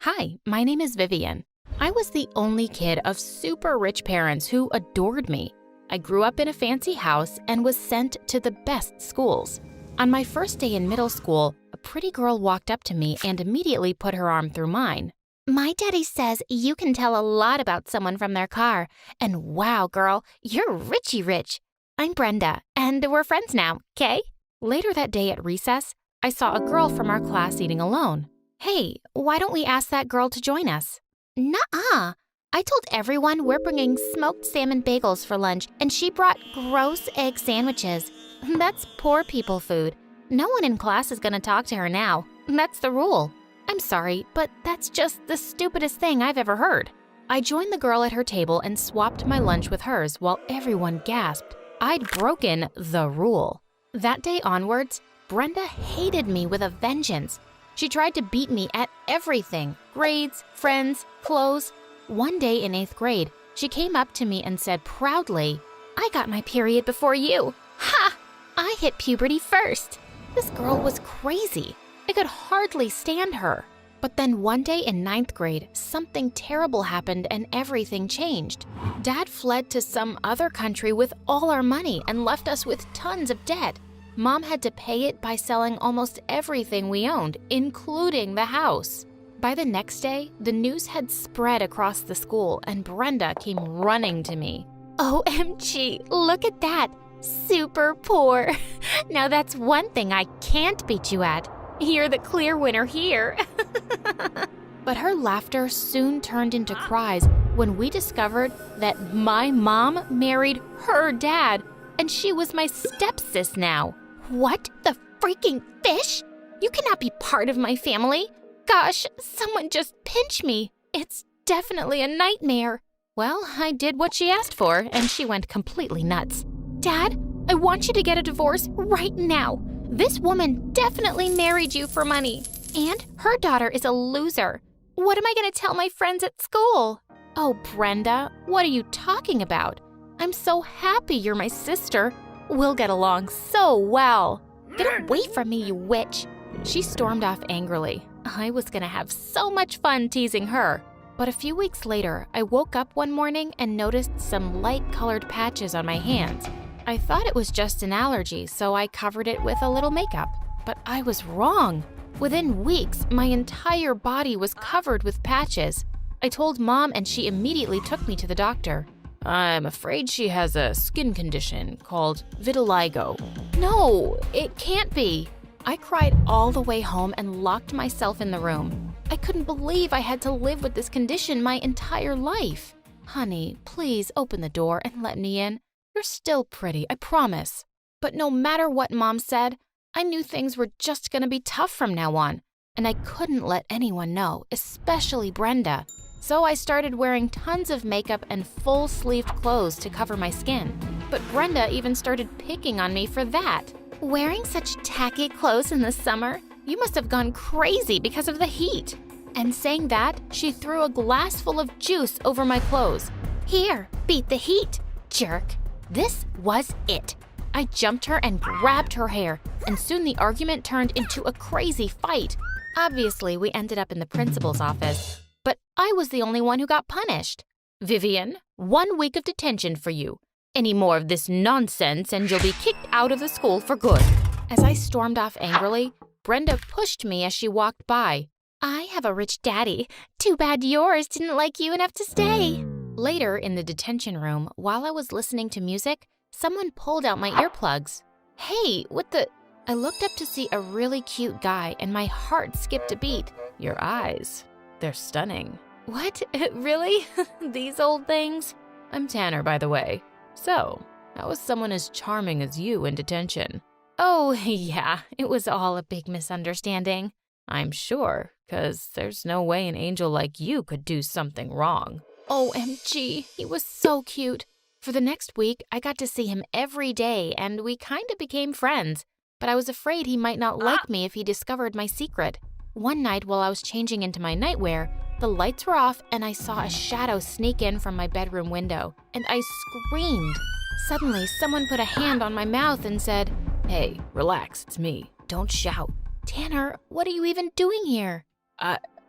Hi, my name is Vivian. I was the only kid of super rich parents who adored me. I grew up in a fancy house and was sent to the best schools. On my first day in middle school, a pretty girl walked up to me and immediately put her arm through mine. My daddy says you can tell a lot about someone from their car. And wow, girl, you're richy rich. I'm Brenda, and we're friends now, okay? Later that day at recess, I saw a girl from our class eating alone. Hey, why don't we ask that girl to join us? Nuh-uh. I told everyone we're bringing smoked salmon bagels for lunch, and she brought gross egg sandwiches. That's poor people food. No one in class is going to talk to her now. That's the rule. I'm sorry, but that's just the stupidest thing I've ever heard. I joined the girl at her table and swapped my lunch with hers while everyone gasped. I'd broken the rule. That day onwards, Brenda hated me with a vengeance. She tried to beat me at everything: grades, friends, clothes. One day in 8th grade, she came up to me and said proudly, "I got my period before you. Ha! I hit puberty first." This girl was crazy. I could hardly stand her. But then one day in 9th grade, something terrible happened and everything changed. Dad fled to some other country with all our money and left us with tons of debt. Mom had to pay it by selling almost everything we owned, including the house. By the next day, the news had spread across the school and Brenda came running to me. OMG, look at that. Super poor. Now that's one thing I can't beat you at. You're the clear winner here. But her laughter soon turned into cries when we discovered that my mom married her dad, and she was my stepsis now. What the freaking fish? You cannot be part of my family. Gosh, someone just pinch me. It's definitely a nightmare. Well, I did what she asked for, and she went completely nuts. Dad, I want you to get a divorce right now. This woman definitely married you for money, and her daughter is a loser. What am I going to tell my friends at school? Oh, Brenda, what are you talking about? I'm so happy you're my sister. We'll get along so well. Get away from me, you witch. She stormed off angrily. I was going to have so much fun teasing her. But a few weeks later, I woke up one morning and noticed some light-colored patches on my hands. I thought it was just an allergy, so I covered it with a little makeup. But I was wrong. Within weeks, my entire body was covered with patches. I told Mom, and she immediately took me to the doctor. I'm afraid she has a skin condition called vitiligo. No, it can't be. I cried all the way home and locked myself in the room. I couldn't believe I had to live with this condition my entire life. Honey, please open the door and let me in. You're still pretty, I promise. But no matter what Mom said, I knew things were just going to be tough from now on, and I couldn't let anyone know, especially Brenda. So I started wearing tons of makeup and full-sleeved clothes to cover my skin. But Brenda even started picking on me for that. Wearing such tacky clothes in the summer? You must have gone crazy because of the heat. And saying that, she threw a glass full of juice over my clothes. Here, beat the heat, jerk. This was it. I jumped her and grabbed her hair, and soon the argument turned into a crazy fight. Obviously, we ended up in the principal's office, but I was the only one who got punished. Vivian, 1 week of detention for you. Any more of this nonsense and you'll be kicked out of the school for good. As I stormed off angrily, Brenda pushed me as she walked by. I have a rich daddy. Too bad yours didn't like you enough to stay. Later, in the detention room, while I was listening to music, someone pulled out my earplugs. Hey, what the... I looked up to see a really cute guy, and my heart skipped a beat. Your eyes, they're stunning. What? Really? These old things? I'm Tanner, by the way. So, how was someone as charming as you in detention? Oh, yeah, it was all a big misunderstanding. I'm sure, 'cause there's no way an angel like you could do something wrong. OMG, he was so cute. For the next week, I got to see him every day, and we kind of became friends. But I was afraid he might not like me if he discovered my secret. One night while I was changing into my nightwear, the lights were off and I saw a shadow sneak in from my bedroom window, and I screamed. Suddenly, someone put a hand on my mouth and said, "Hey, relax, it's me. Don't shout." Tanner, what are you even doing here?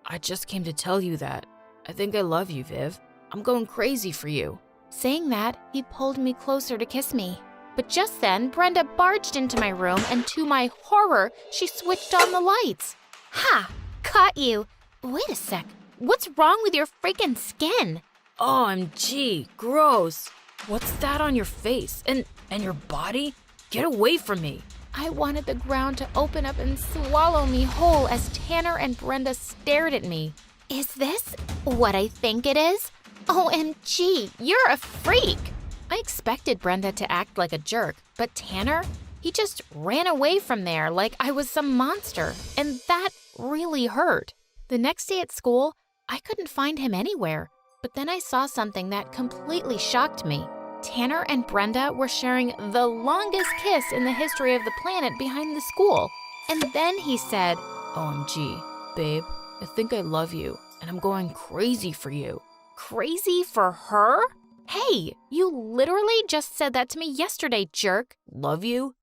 I just came to tell you that. I think I love you, Viv. I'm going crazy for you. Saying that, he pulled me closer to kiss me. But just then, Brenda barged into my room, and to my horror, she switched on the lights. Ha! Caught you. Wait a sec. What's wrong with your freaking skin? OMG, gross. What's that on your face? And your body? Get away from me. I wanted the ground to open up and swallow me whole as Tanner and Brenda stared at me. Is this what I think it is? OMG, you're a freak. I expected Brenda to act like a jerk, but Tanner, he just ran away from there like I was some monster, and that really hurt. The next day at school, I couldn't find him anywhere, but then I saw something that completely shocked me. Tanner and Brenda were sharing the longest kiss in the history of the planet behind the school. And then he said, OMG, babe, I think I love you, and I'm going crazy for you. Crazy for her? Hey, you literally just said that to me yesterday, jerk. Love you?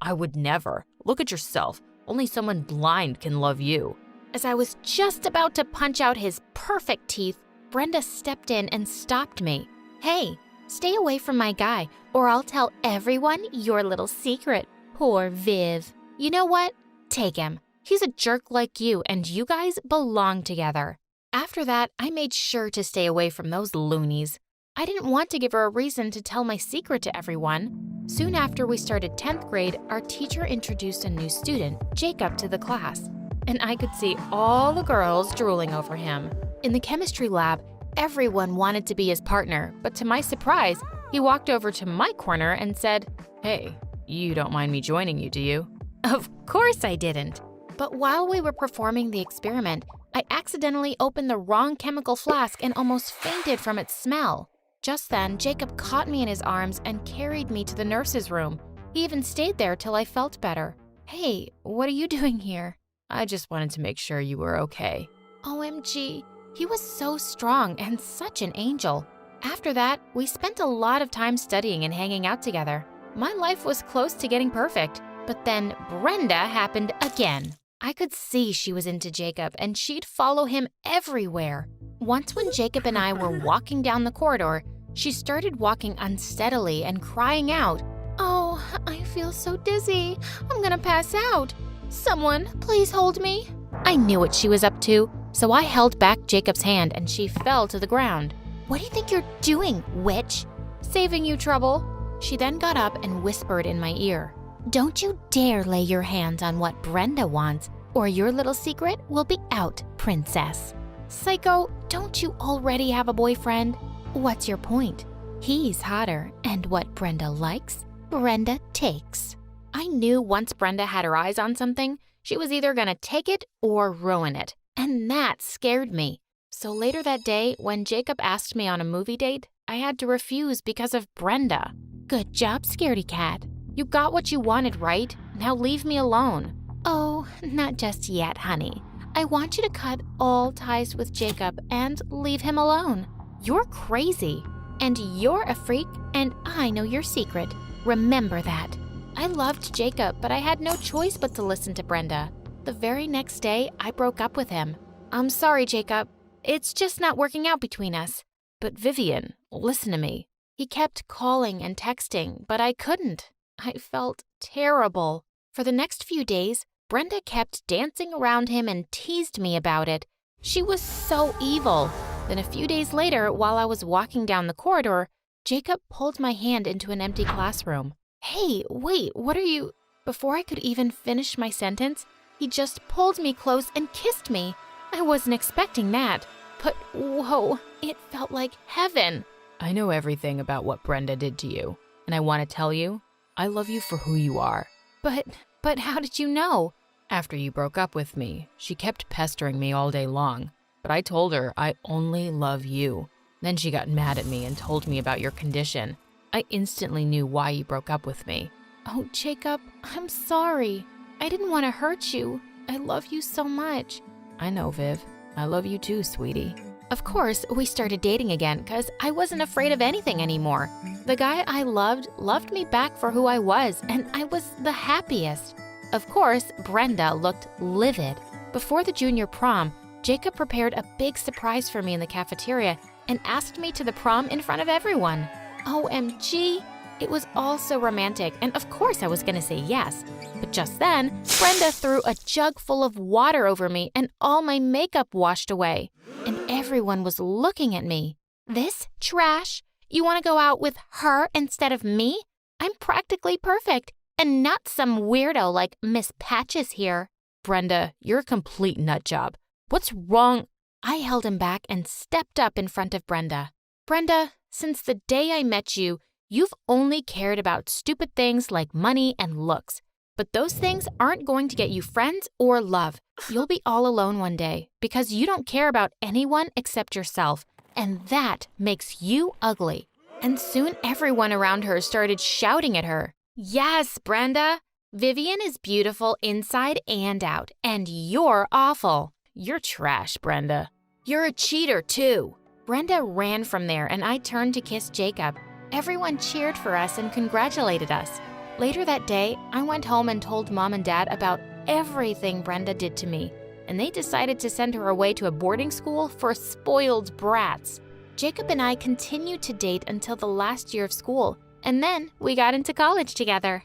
I would never. Look at yourself. Only someone blind can love you. As I was just about to punch out his perfect teeth, Brenda stepped in and stopped me. Hey, stay away from my guy, or I'll tell everyone your little secret. Poor Viv. You know what? Take him. He's a jerk like you, and you guys belong together. After that, I made sure to stay away from those loonies. I didn't want to give her a reason to tell my secret to everyone. Soon after we started 10th grade, our teacher introduced a new student, Jacob, to the class. And I could see all the girls drooling over him. In the chemistry lab, everyone wanted to be his partner, but to my surprise, he walked over to my corner and said, Hey, you don't mind me joining you, do you? Of course I didn't. But while we were performing the experiment, I accidentally opened the wrong chemical flask and almost fainted from its smell. Just then, Jacob caught me in his arms and carried me to the nurse's room. He even stayed there till I felt better. Hey, what are you doing here? I just wanted to make sure you were okay. OMG, he was so strong and such an angel. After that, we spent a lot of time studying and hanging out together. My life was close to getting perfect, but then Brenda happened again. I could see she was into Jacob and she'd follow him everywhere. Once when Jacob and I were walking down the corridor, she started walking unsteadily and crying out, Oh, I feel so dizzy. I'm gonna pass out. Someone, please hold me. I knew what she was up to, so I held back Jacob's hand and she fell to the ground. What do you think you're doing, witch? Saving you trouble. She then got up and whispered in my ear, Don't you dare lay your hands on what Brenda wants, or your little secret will be out, princess. Psycho, don't you already have a boyfriend? What's your point? He's hotter, and what Brenda likes, Brenda takes. I knew once Brenda had her eyes on something, she was either gonna take it or ruin it, and that scared me. So later that day, when Jacob asked me on a movie date, I had to refuse because of Brenda. Good job, scaredy cat. You got what you wanted, right? Now leave me alone. Oh, not just yet, honey. I want you to cut all ties with Jacob and leave him alone. You're crazy, and you're a freak, and I know your secret. Remember that. I loved Jacob, but I had no choice but to listen to Brenda. The very next day, I broke up with him. I'm sorry, Jacob. It's just not working out between us. But Vivian, listen to me. He kept calling and texting, but I couldn't. I felt terrible. For the next few days, Brenda kept dancing around him and teased me about it. She was so evil. Then a few days later, while I was walking down the corridor, Jacob pulled my hand into an empty classroom. Hey, wait, what are you? Before I could even finish my sentence, he just pulled me close and kissed me. I wasn't expecting that, but whoa, it felt like heaven. I know everything about what Brenda did to you, and I want to tell you, I love you for who you are. But how did you know? After you broke up with me, she kept pestering me all day long, but I told her I only love you. Then she got mad at me and told me about your condition. I instantly knew why you broke up with me. Oh, Jacob, I'm sorry. I didn't want to hurt you. I love you so much. I know, Viv. I love you too, sweetie. Of course, we started dating again because I wasn't afraid of anything anymore. The guy I loved me back for who I was, and I was the happiest. Of course, Brenda looked livid. Before the junior prom, Jacob prepared a big surprise for me in the cafeteria and asked me to the prom in front of everyone. OMG! It was all so romantic, and of course I was gonna say yes. But just then, Brenda threw a jug full of water over me and all my makeup washed away. And everyone was looking at me. This trash? You wanna go out with her instead of me? I'm practically perfect, and not some weirdo like Miss Patches here. Brenda, you're a complete nut job. What's wrong? I held him back and stepped up in front of Brenda. Brenda, since the day I met you, you've only cared about stupid things like money and looks. But those things aren't going to get you friends or love. You'll be all alone one day because you don't care about anyone except yourself, and that makes you ugly. And soon everyone around her started shouting at her. Yes, Brenda, Vivian is beautiful inside and out, and you're awful. You're trash, Brenda. You're a cheater, too. Brenda ran from there, and I turned to kiss Jacob. Everyone cheered for us and congratulated us. Later that day, I went home and told Mom and Dad about everything Brenda did to me, and they decided to send her away to a boarding school for spoiled brats. Jacob and I continued to date until the last year of school, and then we got into college together.